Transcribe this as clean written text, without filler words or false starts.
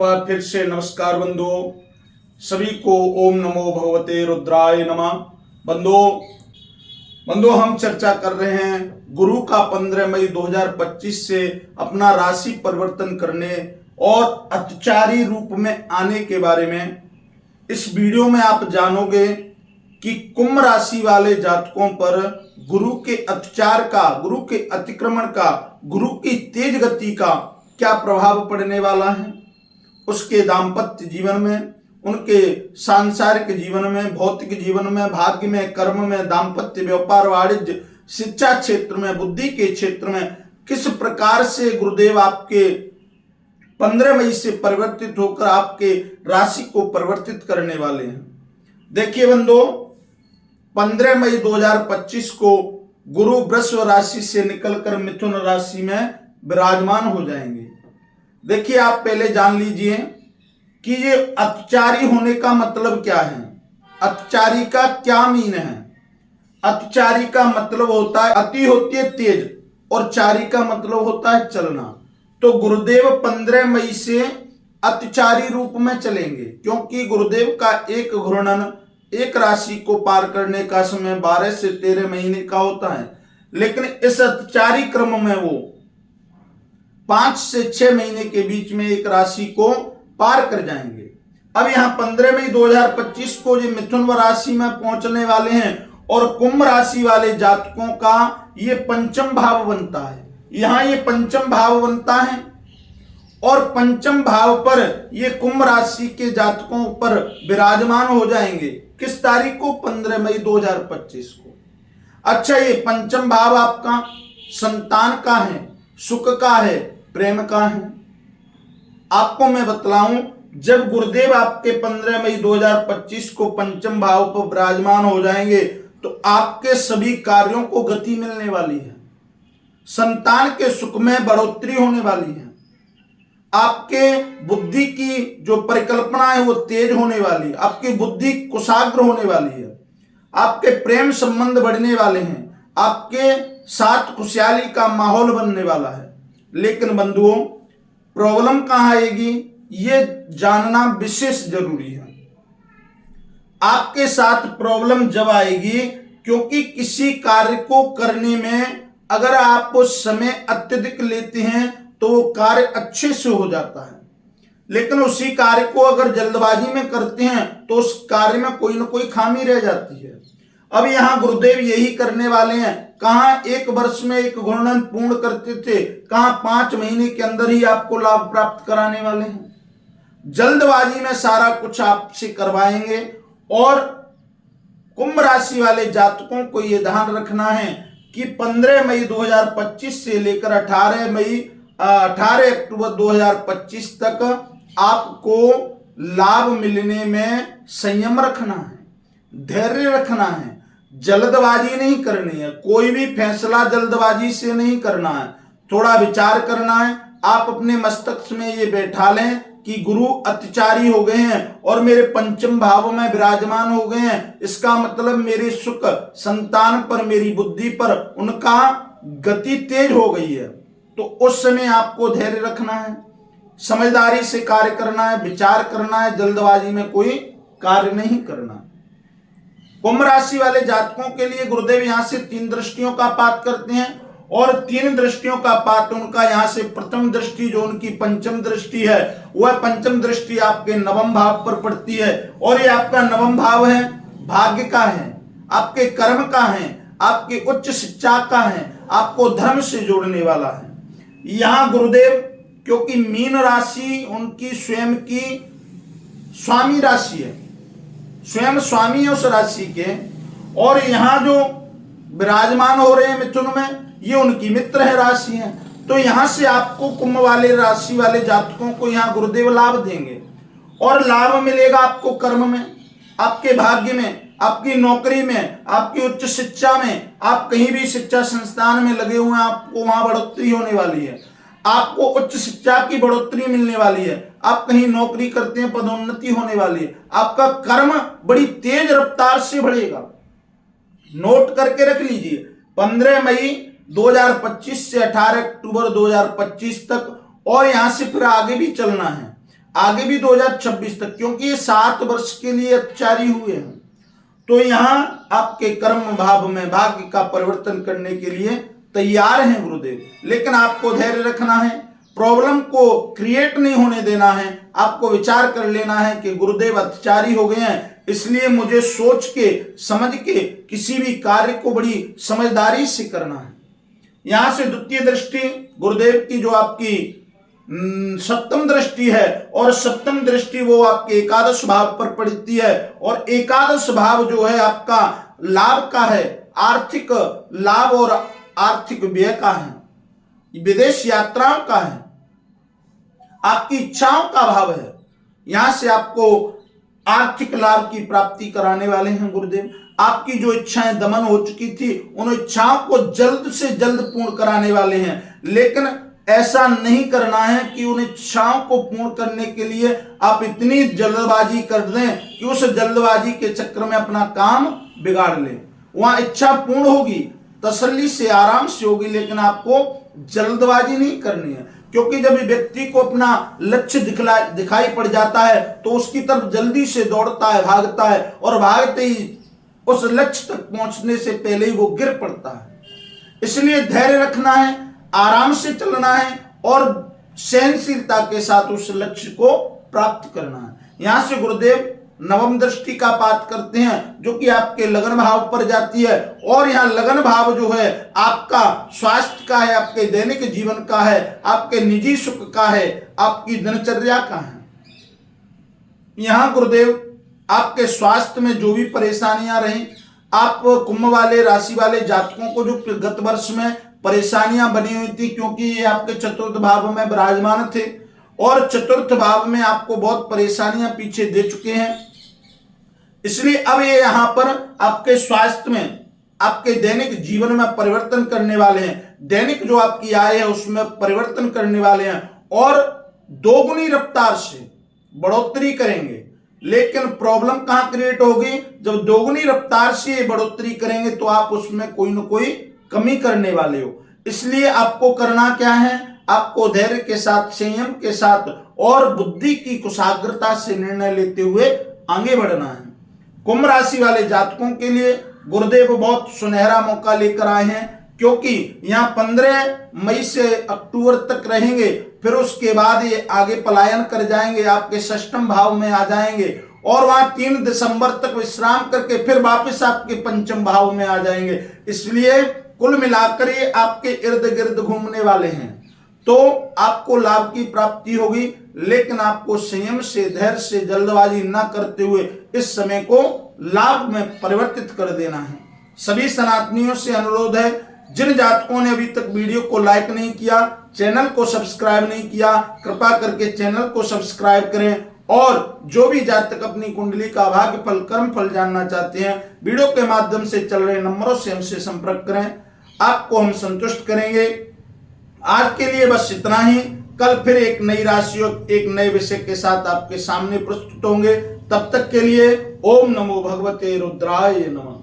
बार फिर से नमस्कार बंधुओं, सभी को ओम नमो भगवते रुद्राय नमः। बंधुओं हम चर्चा कर रहे हैं गुरु का 15 मई 2025 से अपना राशि परिवर्तन करने और अतिचारी रूप में आने के बारे में। इस वीडियो में आप जानोगे कि कुंभ राशि वाले जातकों पर गुरु के अतिचार का, गुरु के अतिक्रमण का, गुरु की तेज गति का क्या प्रभाव पड़ने वाला है। उसके दाम्पत्य जीवन में, उनके सांसारिक जीवन में, भौतिक जीवन में, भाग्य में, कर्म में, दाम्पत्य, व्यापार, वाणिज्य, शिक्षा क्षेत्र में, बुद्धि के क्षेत्र में किस प्रकार से गुरुदेव आपके 15 मई से परिवर्तित होकर आपके राशि को परिवर्तित करने वाले हैं। देखिए बंधुओं, 15 मई 2025 को गुरु वृषभ राशि से निकलकर मिथुन राशि में विराजमान हो जाएंगे। देखिए आप पहले जान लीजिए कि ये अतिचारी होने का मतलब क्या है, अतिचारी का क्या मीन है। अतिचारी का मतलब होता है, अति होती है तेज और चारी का मतलब होता है चलना। तो गुरुदेव 15 मई से अतिचारी रूप में चलेंगे, क्योंकि गुरुदेव का एक घूर्णन एक राशि को पार करने का समय 12 से 13 महीने का होता है, लेकिन इस अतिचारी क्रम में वो 5 से 6 महीने के बीच में एक राशि को पार कर जाएंगे। अब यहाँ 15 मई 2025 को ये मिथुन राशि में पहुंचने वाले हैं और कुंभ राशि वाले जातकों का ये पंचम भाव बनता है। यहाँ ये पंचम भाव बनता है और पंचम भाव पर ये कुंभ राशि के जातकों पर विराजमान हो जाएंगे। किस तारीख को? 15 मई 2025 को। अच्छा, ये पंचम भाव आपका संतान का है, सुख का है, प्रेम का है। आपको मैं बतलाऊं, जब गुरुदेव आपके 15 मई 2025 को पंचम भाव पर विराजमान हो जाएंगे तो आपके सभी कार्यों को गति मिलने वाली है, संतान के सुख में बढ़ोतरी होने वाली है, आपके बुद्धि की जो परिकल्पना है वो तेज होने वाली है, आपकी बुद्धि कुशाग्र होने वाली है, आपके प्रेम संबंध बढ़ने वाले हैं, आपके साथ खुशहाली का माहौल बनने वाला है। लेकिन बंधुओं, प्रॉब्लम कहां आएगी ये जानना विशेष जरूरी है। आपके साथ प्रॉब्लम जब आएगी क्योंकि किसी कार्य को करने में अगर आप समय अत्यधिक लेते हैं तो वो कार्य अच्छे से हो जाता है, लेकिन उसी कार्य को अगर जल्दबाजी में करते हैं तो उस कार्य में कोई ना कोई खामी रह जाती है। अब यहाँ गुरुदेव यही करने वाले हैं। कहाँ 1 वर्ष में एक घूर्णन पूर्ण करते थे, कहाँ 5 महीने के अंदर ही आपको लाभ प्राप्त कराने वाले हैं। जल्दबाजी में सारा कुछ आपसे करवाएंगे। और कुंभ राशि वाले जातकों को यह ध्यान रखना है कि 15 मई 2025 से लेकर 18 अक्टूबर 2025 तक आपको लाभ मिलने में संयम रखना है, धैर्य रखना है, जल्दबाजी नहीं करनी है, कोई भी फैसला जल्दबाजी से नहीं करना है, थोड़ा विचार करना है। आप अपने मस्तिष्क में ये बैठा लें कि गुरु अतिचारी हो गए हैं और मेरे पंचम भाव में विराजमान हो गए हैं, इसका मतलब मेरे सुख, संतान पर, मेरी बुद्धि पर उनका गति तेज हो गई है। तो उस समय आपको धैर्य रखना है, समझदारी से कार्य करना है, विचार करना है, जल्दबाजी में कोई कार्य नहीं करना। कुंभ राशि वाले जातकों के लिए गुरुदेव यहां से 3 दृष्टियों का पाठ करते हैं और 3 दृष्टियों का पाठ उनका यहां से प्रथम दृष्टि जो उनकी पंचम दृष्टि है, वह पंचम दृष्टि आपके नवम भाव पर पड़ती है। और ये आपका नवम भाव है, भाग्य का है, आपके कर्म का है, आपके उच्च शिक्षा का है, आपको धर्म से जोड़ने वाला है। यहां गुरुदेव, क्योंकि मीन राशि उनकी स्वयं की स्वामी राशि है, स्वयं स्वामी है उस राशि के, और यहां जो विराजमान हो रहे हैं मिथुन में, ये उनकी मित्र है राशि है। तो यहां से आपको कुंभ वाले राशि वाले जातकों को यहां गुरुदेव लाभ देंगे और लाभ मिलेगा आपको कर्म में, आपके भाग्य में, आपकी नौकरी में, आपकी उच्च शिक्षा में। आप कहीं भी शिक्षा संस्थान में लगे हुए हैं, आपको वहां बढ़ोतरी होने वाली है, आपको उच्च शिक्षा की बढ़ोतरी मिलने वाली है। आप कहीं नौकरी करते हैं, पदोन्नति होने वाली है, आपका कर्म बड़ी तेज रफ्तार से बढ़ेगा। नोट करके रख लीजिए, 15 मई 2025 से 18 अक्टूबर 2025 तक, और यहां से फिर आगे भी चलना है। आगे भी 2026 तक, क्योंकि ये 7 वर्ष के लिए अत्याचारी हुए हैं। तो यहां आपके कर्म भाव में भाग्य का परिवर्तन करने के लिए तैयार हैं गुरुदेव, लेकिन आपको धैर्य रखना है, प्रॉब्लम को क्रिएट नहीं होने देना है। आपको विचार कर लेना है कि गुरुदेव अत्याचारी हो गए हैं, इसलिए मुझे सोच के समझ के किसी भी कार्य को बड़ी समझदारी से करना है। यहां से द्वितीय दृष्टि गुरुदेव की जो आपकी सप्तम दृष्टि है, और सप्तम दृष्टि वो आपके एकादश भाव पर पड़ती है, और एकादश भाव जो है आपका लाभ का है, आर्थिक लाभ और आर्थिक व्यय का है, विदेश यात्राओं का है, आपकी इच्छाओं का भाव है। यहां से आपको आर्थिक लाभ की प्राप्ति कराने वाले हैं गुरुदेव। आपकी जो इच्छाएं दमन हो चुकी थी, उन इच्छाओं को जल्द से जल्द पूर्ण कराने वाले हैं, लेकिन ऐसा नहीं करना है कि उन इच्छाओं को पूर्ण करने के लिए आप इतनी जल्दबाजी कर दें कि उस जल्दबाजी के चक्कर में अपना काम बिगाड़ लें। वहां इच्छा पूर्ण होगी, तसल्ली से आराम से होगी, लेकिन आपको जल्दबाजी नहीं करनी है, क्योंकि जब व्यक्ति को अपना लक्ष्य दिखाई पड़ जाता है तो उसकी तरफ जल्दी से दौड़ता है, भागता है, और भागते ही उस लक्ष्य तक पहुंचने से पहले ही वो गिर पड़ता है। इसलिए धैर्य रखना है, आराम से चलना है, और सहनशीलता के साथ उस लक्ष्य को प्राप्त करना है। यहां से गुरुदेव नवम दृष्टि का पाठ करते हैं, जो कि आपके लगन भाव पर जाती है, और यहाँ लगन भाव जो है आपका स्वास्थ्य का है, आपके दैनिक जीवन का है, आपके निजी सुख का है, आपकी दिनचर्या का है। यहाँ गुरुदेव आपके स्वास्थ्य में जो भी परेशानियां रही, आप कुंभ वाले राशि वाले जातकों को जो गत वर्ष में परेशानियां बनी हुई थी, क्योंकि ये आपके चतुर्थ भाव में विराजमान थे, और चतुर्थ भाव में आपको बहुत परेशानियां पीछे दे चुके हैं, इसलिए अब ये यहां पर आपके स्वास्थ्य में, आपके दैनिक जीवन में परिवर्तन करने वाले हैं। दैनिक जो आपकी आय है उसमें परिवर्तन करने वाले हैं, और दोगुनी रफ्तार से बढ़ोतरी करेंगे। लेकिन प्रॉब्लम कहां क्रिएट होगी? जब दोगुनी रफ्तार से बढ़ोतरी करेंगे तो आप उसमें कोई ना कोई कमी करने वाले हो। इसलिए आपको करना क्या है? आपको धैर्य के साथ, संयम के साथ और बुद्धि की कुशाग्रता से निर्णय लेते हुए आगे बढ़ना है। कुंभ राशि वाले जातकों के लिए गुरुदेव बहुत सुनहरा मौका लेकर आए हैं, क्योंकि यहाँ 15 मई से अक्टूबर तक रहेंगे, फिर उसके बाद ये आगे पलायन कर जाएंगे, आपके षष्ठम भाव में आ जाएंगे, और वहां 3 दिसंबर तक विश्राम करके फिर वापस आपके पंचम भाव में आ जाएंगे। इसलिए कुल मिलाकर ये आपके इर्द गिर्द घूमने वाले हैं, तो आपको लाभ की प्राप्ति होगी, लेकिन आपको संयम से, धैर्य से, जल्दबाजी न करते हुए इस समय को लाभ में परिवर्तित कर देना है। सभी सनातनियों से अनुरोध है, जिन जातकों ने अभी तक वीडियो को लाइक नहीं किया, चैनल को सब्सक्राइब नहीं किया, कृपा करके चैनल को सब्सक्राइब करें, और जो भी जातक अपनी कुंडली का भाग्य फल, कर्म फल जानना चाहते हैं, वीडियो के माध्यम से चल रहे नंबरों से हमसे संपर्क करें, आपको हम संतुष्ट करेंगे। आज के लिए बस इतना ही। कल फिर एक नई राशि और एक नए विषय के साथ आपके सामने प्रस्तुत होंगे। तब तक के लिए ओम नमो भगवते रुद्राय नमः।